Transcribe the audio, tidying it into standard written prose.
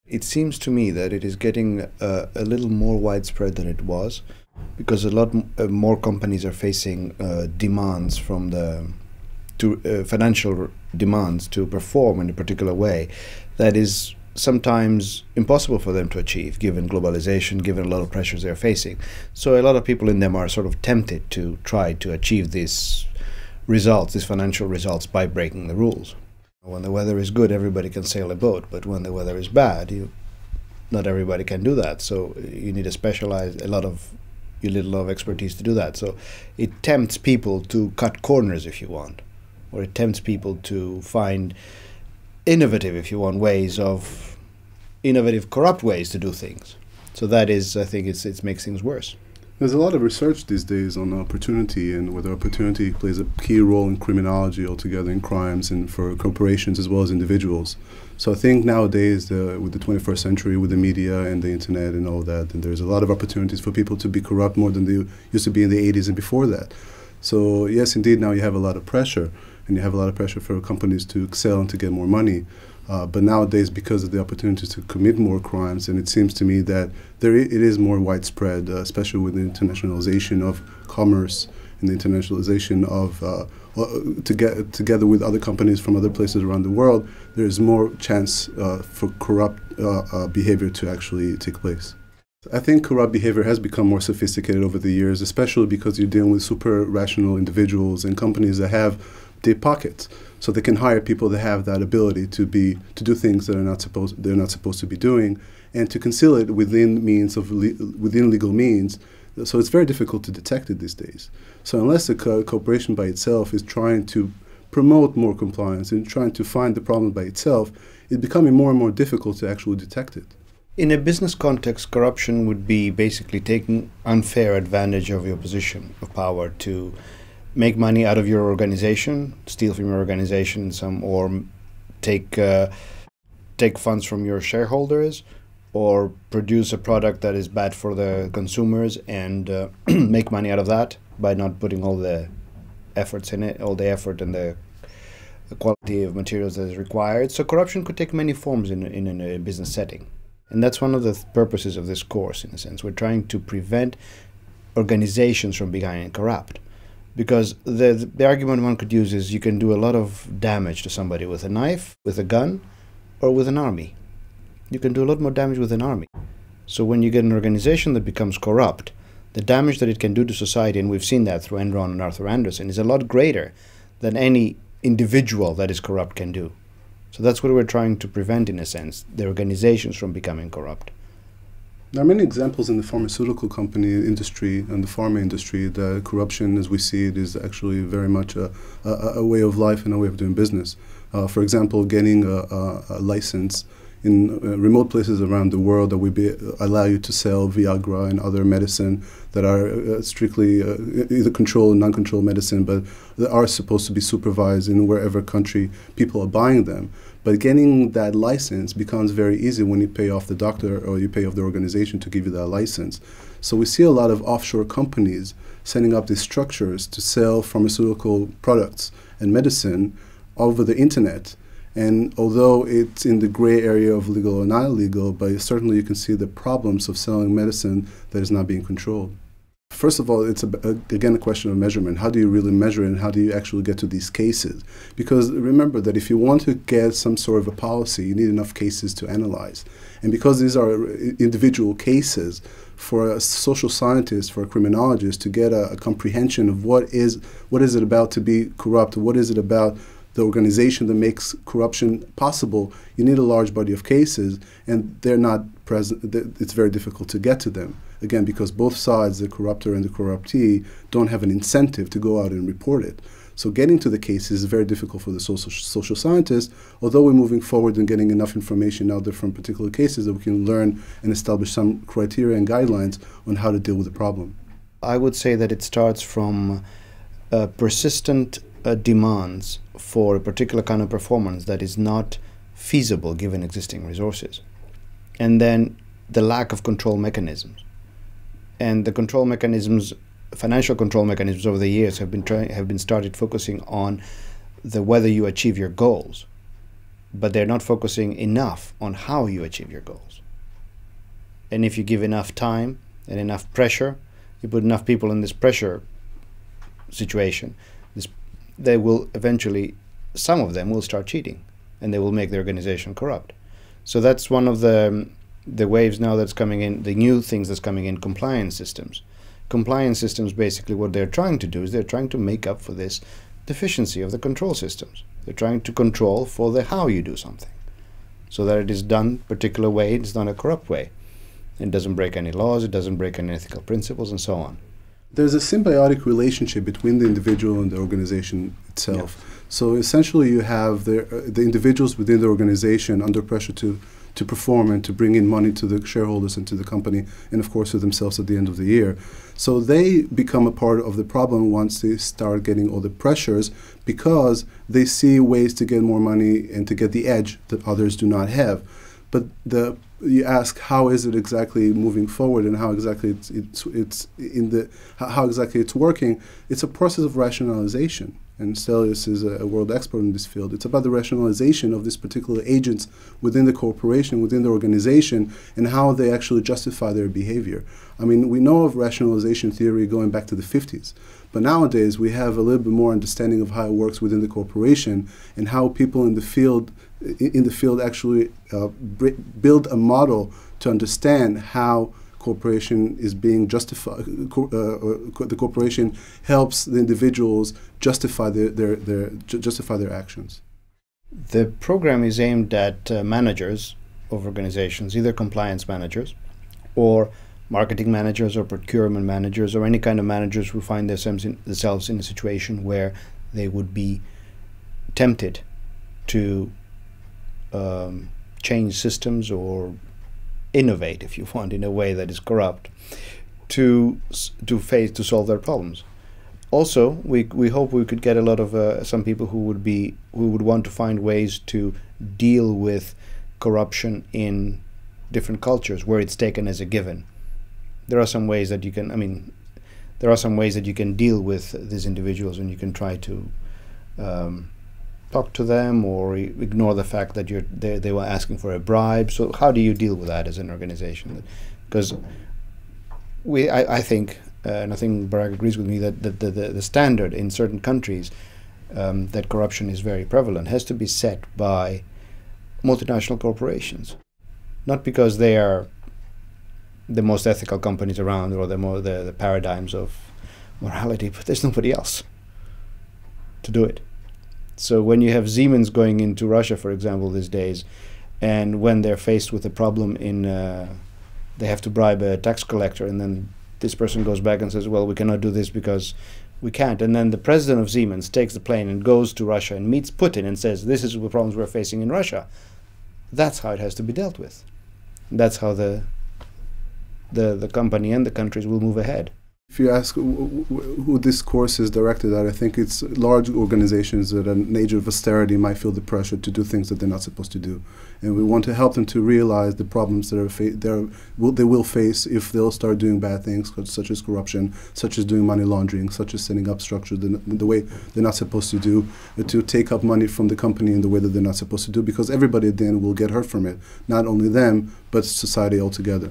It seems to me that it is getting a little more widespread than it was, because a lot more companies are facing demands from financial demands to perform in a particular way that is sometimes impossible for them to achieve, given globalization, given a lot of pressures they're facing. So a lot of people in them are sort of tempted to try to achieve these results, these financial results, by breaking the rules. When the weather is good, everybody can sail a boat, but when the weather is bad, not everybody can do that. So you need a lot of expertise to do that. So it tempts people to cut corners, if you want, or it tempts people to find innovative, if you want, corrupt ways to do things. So that is, I think, it makes things worse. There's a lot of research these days on opportunity and whether opportunity plays a key role in criminology altogether, in crimes, and for corporations as well as individuals. So I think nowadays, with the 21st century, with the media and the internet and all that, and there's a lot of opportunities for people to be corrupt more than they used to be in the 80s and before that. So yes, indeed, now you have a lot of pressure, and you have a lot of pressure for companies to excel and to get more money. But nowadays, because of the opportunity to commit more crimes, and it seems to me that it is more widespread, especially with the internationalization of commerce and the internationalization of, together with other companies from other places around the world, there is more chance for corrupt behavior to actually take place. I think corrupt behavior has become more sophisticated over the years, especially because you're dealing with super rational individuals and companies that have deep pockets. So they can hire people that have that ability to do things that they're not supposed to be doing, and to conceal it within legal means. So it's very difficult to detect it these days. So unless a corporation by itself is trying to promote more compliance and trying to find the problem by itself, it's becoming more and more difficult to actually detect it. In a business context, corruption would be basically taking unfair advantage of your position of power to make money out of your organization, steal from your organization, or take funds from your shareholders, or produce a product that is bad for the consumers and make money out of that by not putting all the efforts in it, all the effort and the quality of materials that is required. So corruption could take many forms in a business setting. And that's one of the purposes of this course, in a sense. We're trying to prevent organizations from becoming corrupt. Because the argument one could use is you can do a lot of damage to somebody with a knife, with a gun, or with an army. You can do a lot more damage with an army. So when you get an organization that becomes corrupt, the damage that it can do to society, and we've seen that through Enron and Arthur Andersen, is a lot greater than any individual that is corrupt can do. So that's what we're trying to prevent, in a sense, the organizations from becoming corrupt. There are many examples in the pharmaceutical company industry and the pharma industry that corruption, as we see it, is actually very much a way of life and a way of doing business. For example, getting a license in remote places around the world that would allow you to sell Viagra and other medicine that are strictly either controlled or non-controlled medicine, but that are supposed to be supervised in wherever country people are buying them. But getting that license becomes very easy when you pay off the doctor or you pay off the organization to give you that license. So we see a lot of offshore companies setting up these structures to sell pharmaceutical products and medicine over the internet. And although it's in the gray area of legal or not illegal, but certainly you can see the problems of selling medicine that is not being controlled. First of all, it's again a question of measurement. How do you really measure it, and how do you actually get to these cases? Because remember that if you want to get some sort of a policy, you need enough cases to analyze. And because these are individual cases, for a social scientist, for a criminologist to get a comprehension of what is it about to be corrupt, what is it about the organization that makes corruption possible, you need a large body of cases, and they're not present. It's very difficult to get to them. Again, because both sides, the corruptor and the corruptee, don't have an incentive to go out and report it. So getting to the cases is very difficult for the social scientists, although we're moving forward and getting enough information out there from particular cases that we can learn and establish some criteria and guidelines on how to deal with the problem. I would say that it starts from persistent demands for a particular kind of performance that is not feasible given existing resources. And then the lack of control mechanisms. And the control mechanisms, financial control mechanisms over the years have been started focusing on whether you achieve your goals. but they're not focusing enough on how you achieve your goals. And if you give enough time and enough pressure, you put enough people in this pressure situation, they will eventually, some of them will start cheating, and they will make the organization corrupt. So that's one of the waves now that's coming in, the new things that's coming in, compliance systems. Compliance systems, basically what they're trying to do is they're trying to make up for this deficiency of the control systems. They're trying to control for the how you do something, so that it is done a particular way, it's done a corrupt way. It doesn't break any laws, it doesn't break any ethical principles, and so on. There's a symbiotic relationship between the individual and the organization itself. Yeah. So essentially you have the individuals within the organization under pressure to perform and to bring in money to the shareholders and to the company, and of course to themselves at the end of the year. So they become a part of the problem once they start getting all the pressures, because they see ways to get more money and to get the edge that others do not have. But you ask, how is it exactly moving forward, and how exactly how exactly it's working? It's a process of rationalization. And Stelios is a world expert in this field. It's about the rationalization of these particular agents within the corporation, within the organization, and how they actually justify their behavior. I mean, we know of rationalization theory going back to the 50s, but nowadays we have a little bit more understanding of how it works within the corporation, and how people in the field actually build a model to understand how corporation is being justified. The corporation helps the individuals justify their actions. The program is aimed at managers of organizations, either compliance managers, or marketing managers, or procurement managers, or any kind of managers who find themselves in a situation where they would be tempted to change systems or innovate, if you want, in a way that is corrupt, to solve their problems. Also, we hope we could get a lot of some people who would want to find ways to deal with corruption in different cultures where it's taken as a given. There are some ways that you can, there are some ways that you can deal with these individuals, and you can try to talk to them or ignore the fact that they were asking for a bribe. So how do you deal with that as an organization? Because I think, and I think Barak agrees with me, that the standard in certain countries that corruption is very prevalent has to be set by multinational corporations. Not because they are the most ethical companies around, or the paradigms of morality, but there's nobody else to do it. So when you have Siemens going into Russia, for example, these days, and when they're faced with a problem they have to bribe a tax collector, and then this person goes back and says, well, we cannot do this because we can't. And then the president of Siemens takes the plane and goes to Russia and meets Putin and says, this is the problems we're facing in Russia. That's how it has to be dealt with. That's how the company and the countries will move ahead. If you ask who this course is directed at, I think it's large organizations that an age of austerity might feel the pressure to do things that they're not supposed to do. And we want to help them to realize the problems that they will face if they'll start doing bad things, such as corruption, such as doing money laundering, such as setting up structures the way they're not supposed to do, to take up money from the company in the way that they're not supposed to do, because everybody at the end will get hurt from it, not only them, but society altogether.